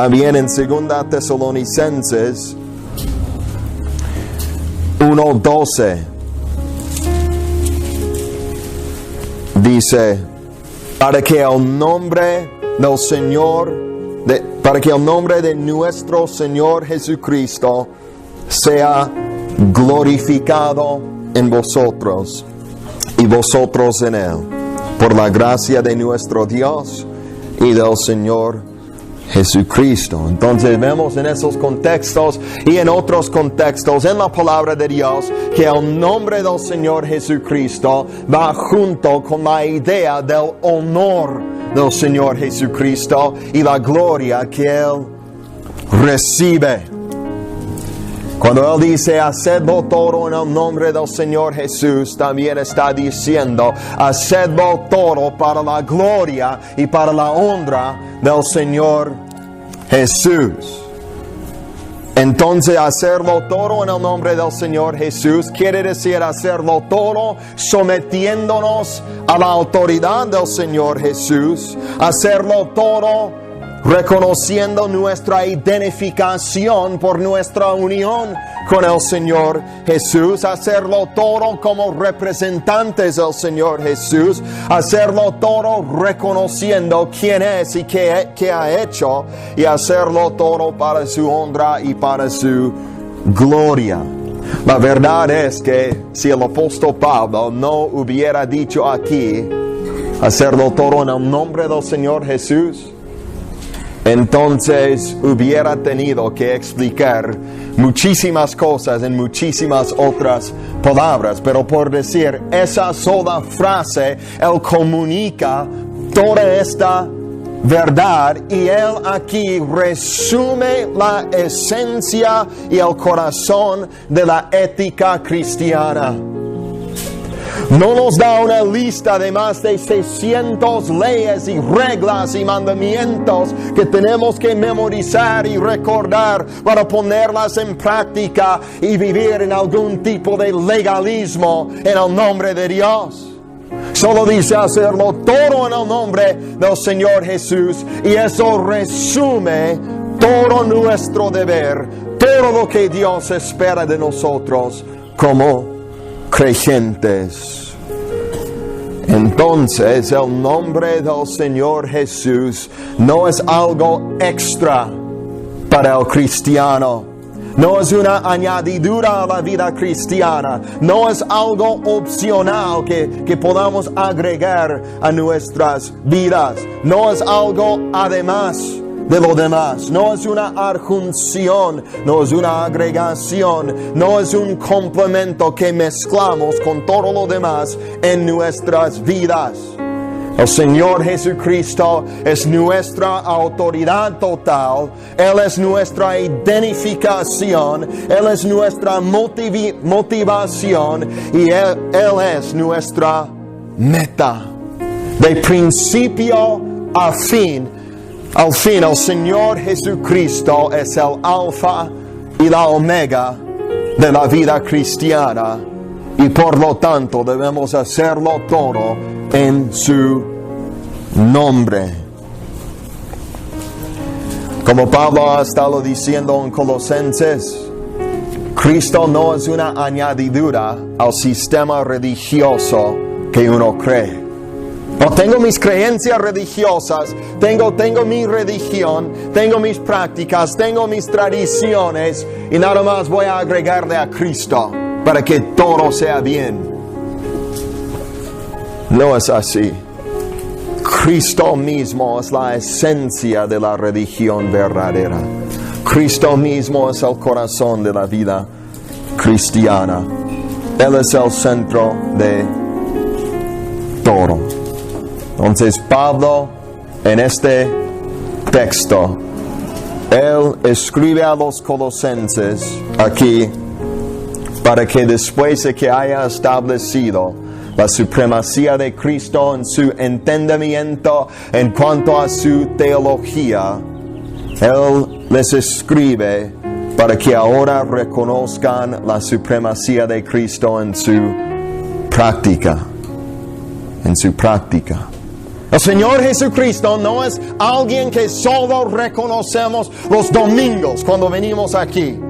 También en 2 Tesalonicenses 1:12 dice, para que el nombre del Señor, para que el nombre de nuestro Señor Jesucristo sea glorificado en vosotros y vosotros en Él, por la gracia de nuestro Dios y del Señor Jesucristo. Entonces vemos en esos contextos y en otros contextos en la palabra de Dios que el nombre del Señor Jesucristo va junto con la idea del honor del Señor Jesucristo y la gloria que Él recibe. Cuando Él dice, hacedlo todo en el nombre del Señor Jesús, también está diciendo, hacedlo todo para la gloria y para la honra del Señor Jesús. Entonces, hacerlo todo en el nombre del Señor Jesús quiere decir hacerlo todo sometiéndonos a la autoridad del Señor Jesús, hacerlo todo reconociendo nuestra identificación por nuestra unión con el Señor Jesús, hacerlo todo como representantes del Señor Jesús, hacerlo todo reconociendo quién es y qué ha hecho, y hacerlo todo para su honra y para su gloria. La verdad es que si el apóstol Pablo no hubiera dicho aquí, hacerlo todo en el nombre del Señor Jesús, entonces hubiera tenido que explicar muchísimas cosas en muchísimas otras palabras, pero por decir esa sola frase, Él comunica toda esta verdad y Él aquí resume la esencia y el corazón de la ética cristiana. No nos da una lista de más de 600 leyes y reglas y mandamientos que tenemos que memorizar y recordar para ponerlas en práctica y vivir en algún tipo de legalismo en el nombre de Dios. Solo dice hacerlo todo en el nombre del Señor Jesús, y eso resume todo nuestro deber, todo lo que Dios espera de nosotros como creyentes. Entonces, el nombre del Señor Jesús no es algo extra para el cristiano. No es una añadidura a la vida cristiana. No es algo opcional que podamos agregar a nuestras vidas. No es algo además de lo demás. No es una adjunción, no es una agregación, no es un complemento que mezclamos con todo lo demás en nuestras vidas. El Señor Jesucristo es nuestra autoridad total. Él es nuestra identificación. Él es nuestra motivación. Y Él es nuestra meta. De principio a fin. Al fin, el Señor Jesucristo es el alfa y la omega de la vida cristiana. Y por lo tanto debemos hacerlo todo en su nombre. Como Pablo ha estado diciendo en Colosenses, Cristo no es una añadidura al sistema religioso que uno cree. No tengo mis creencias religiosas, tengo mi religión, tengo mis prácticas, tengo mis tradiciones y nada más voy a agregarle a Cristo para que todo sea bien. No es así. Cristo mismo es la esencia de la religión verdadera. Cristo mismo es el corazón de la vida cristiana. Él es el centro de todo. Entonces Pablo, en este texto, él escribe a los colosenses aquí para que después de que haya establecido la supremacía de Cristo en su entendimiento en cuanto a su teología, él les escribe para que ahora reconozcan la supremacía de Cristo en su práctica. El Señor Jesucristo no es alguien que solo reconocemos los domingos cuando venimos aquí.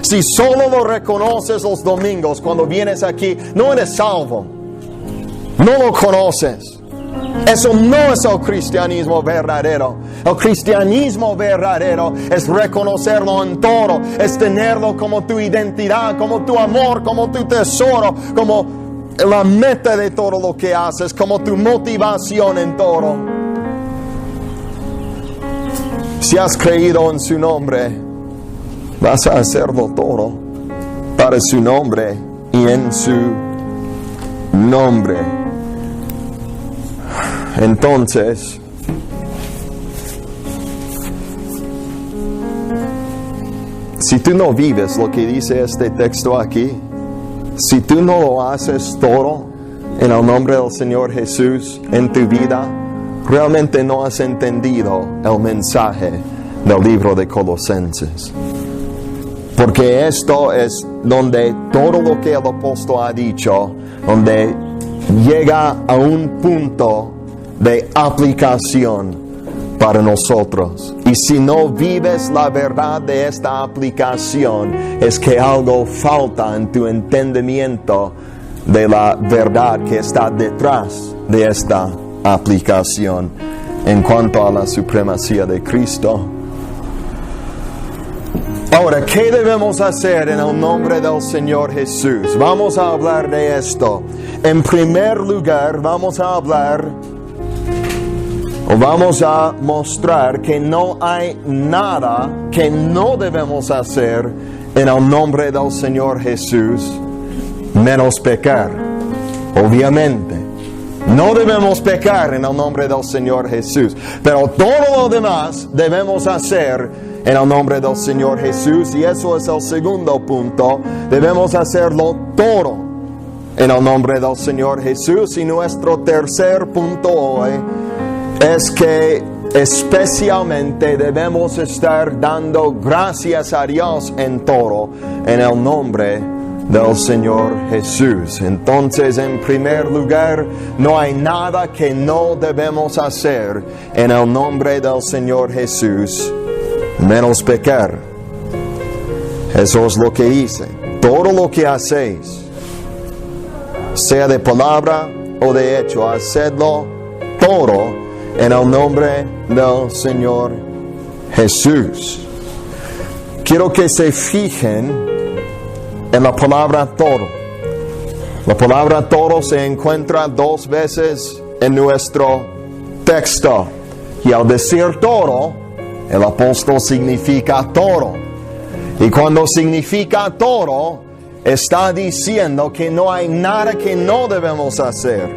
Si solo lo reconoces los domingos cuando vienes aquí, no eres salvo. No lo conoces. Eso no es el cristianismo verdadero. El cristianismo verdadero es reconocerlo en todo. Es tenerlo como tu identidad, como tu amor, como tu tesoro, como la meta de todo lo que haces, como tu motivación en todo. Si has creído en su nombre, vas a hacerlo todo para su nombre y en su nombre. Entonces, si tú no vives lo que dice este texto aquí, si tú no lo haces todo en el nombre del Señor Jesús en tu vida, realmente no has entendido el mensaje del libro de Colosenses. Porque esto es donde todo lo que el apóstol ha dicho, donde llega a un punto de aplicación para nosotros. Y si no vives la verdad de esta aplicación, es que algo falta en tu entendimiento de la verdad que está detrás de esta aplicación en cuanto a la supremacía de Cristo. Ahora, ¿qué debemos hacer en el nombre del Señor Jesús? Vamos a hablar de esto. En primer lugar, vamos a mostrar que no hay nada que no debemos hacer en el nombre del Señor Jesús, menos pecar. Obviamente, no debemos pecar en el nombre del Señor Jesús, pero todo lo demás debemos hacer en el nombre del Señor Jesús, y eso es el segundo punto. Debemos hacerlo todo en el nombre del Señor Jesús. Y nuestro tercer punto hoy es que especialmente debemos estar dando gracias a Dios en todo, en el nombre del Señor Jesús. Entonces, en primer lugar, no hay nada que no debemos hacer en el nombre del Señor Jesús, menos pecar. Eso es lo que dice. Todo lo que hacéis, sea de palabra o de hecho, hacedlo todo en el nombre del Señor Jesús. Quiero que se fijen en la palabra todo. La palabra todo se encuentra 2 veces en nuestro texto. Y al decir todo, el apóstol significa todo. Y cuando significa todo, está diciendo que no hay nada que no debemos hacer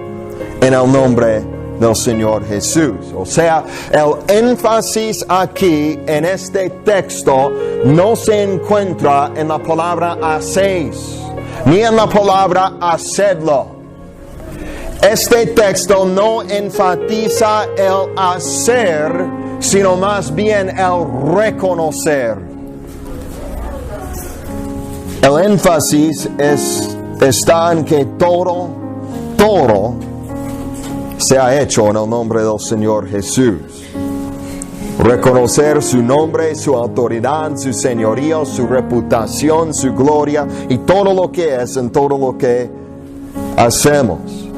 en el nombre del Señor Jesús. O sea, el énfasis aquí en este texto no se encuentra en la palabra hacéis, ni en la palabra hacedlo. Este texto no enfatiza el hacer, sino más bien el reconocer. El énfasis está en que todo se ha hecho en el nombre del Señor Jesús. Reconocer su nombre, su autoridad, su señorío, su reputación, su gloria y todo lo que es en todo lo que hacemos.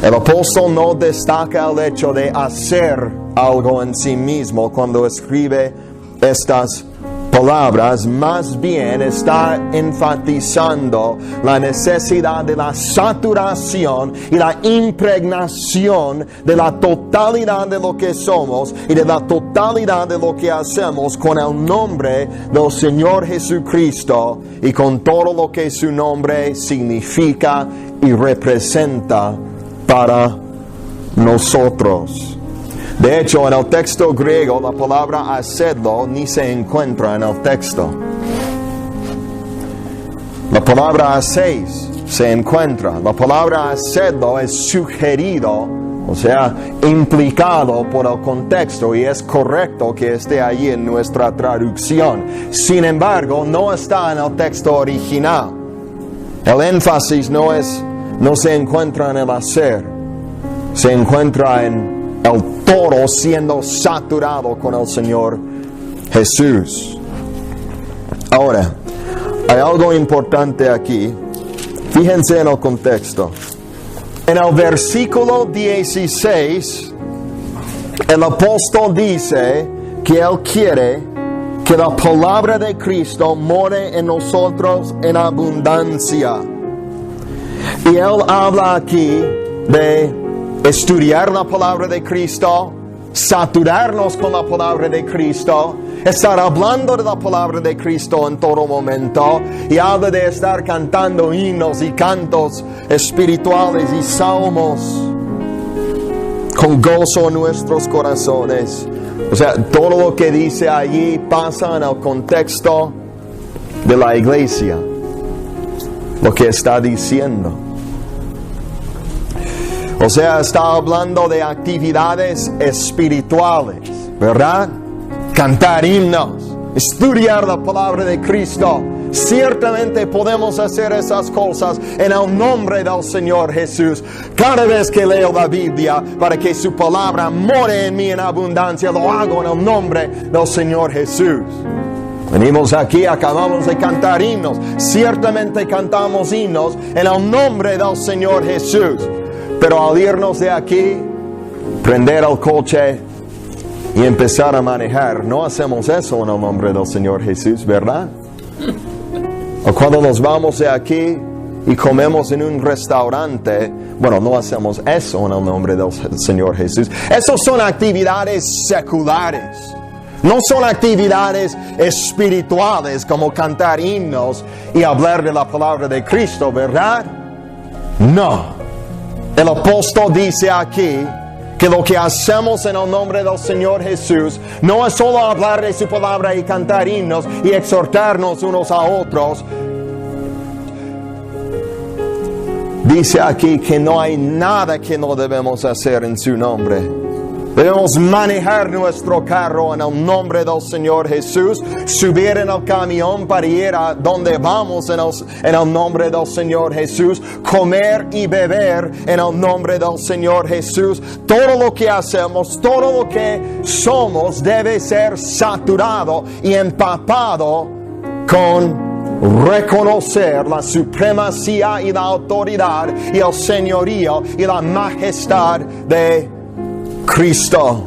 El apóstol no destaca el hecho de hacer algo en sí mismo cuando escribe estas palabras, más bien está enfatizando la necesidad de la saturación y la impregnación de la totalidad de lo que somos y de la totalidad de lo que hacemos con el nombre del Señor Jesucristo y con todo lo que su nombre significa y representa para nosotros. De hecho, en el texto griego, la palabra hacedlo ni se encuentra en el texto. La palabra hacéis se encuentra. La palabra hacedlo es sugerido, o sea, implicado por el contexto, y es correcto que esté allí en nuestra traducción. Sin embargo, no está en el texto original. El énfasis no se encuentra en el hacer, se encuentra en el todo siendo saturado con el Señor Jesús. Ahora, hay algo importante aquí. Fíjense en el contexto. En el versículo 16, el apóstol dice que él quiere que la palabra de Cristo more en nosotros en abundancia. Y él habla aquí de estudiar la palabra de Cristo, saturarnos con la palabra de Cristo, estar hablando de la palabra de Cristo en todo momento, y habla de estar cantando himnos y cantos espirituales y salmos con gozo en nuestros corazones. O sea, todo lo que dice allí pasa en el contexto de la iglesia, lo que está diciendo. O sea, está hablando de actividades espirituales, ¿verdad? Cantar himnos, estudiar la palabra de Cristo. Ciertamente podemos hacer esas cosas en el nombre del Señor Jesús. Cada vez que leo la Biblia para que su palabra more en mí en abundancia, lo hago en el nombre del Señor Jesús. Venimos aquí, acabamos de cantar himnos. Ciertamente cantamos himnos en el nombre del Señor Jesús. Pero al irnos de aquí, prender el coche y empezar a manejar, no hacemos eso en el nombre del Señor Jesús, ¿verdad? O cuando nos vamos de aquí y comemos en un restaurante, bueno, no hacemos eso en el nombre del Señor Jesús. Esas son actividades seculares. No son actividades espirituales como cantar himnos y hablar de la palabra de Cristo, ¿verdad? No. El apóstol dice aquí que lo que hacemos en el nombre del Señor Jesús no es solo hablar de su palabra y cantar himnos y exhortarnos unos a otros. Dice aquí que no hay nada que no debemos hacer en su nombre. Debemos manejar nuestro carro en el nombre del Señor Jesús, subir en el camión para ir a donde vamos en el nombre del Señor Jesús, comer y beber en el nombre del Señor Jesús. Todo lo que hacemos, todo lo que somos debe ser saturado y empapado con reconocer la supremacía y la autoridad y el señorío y la majestad de Cristo.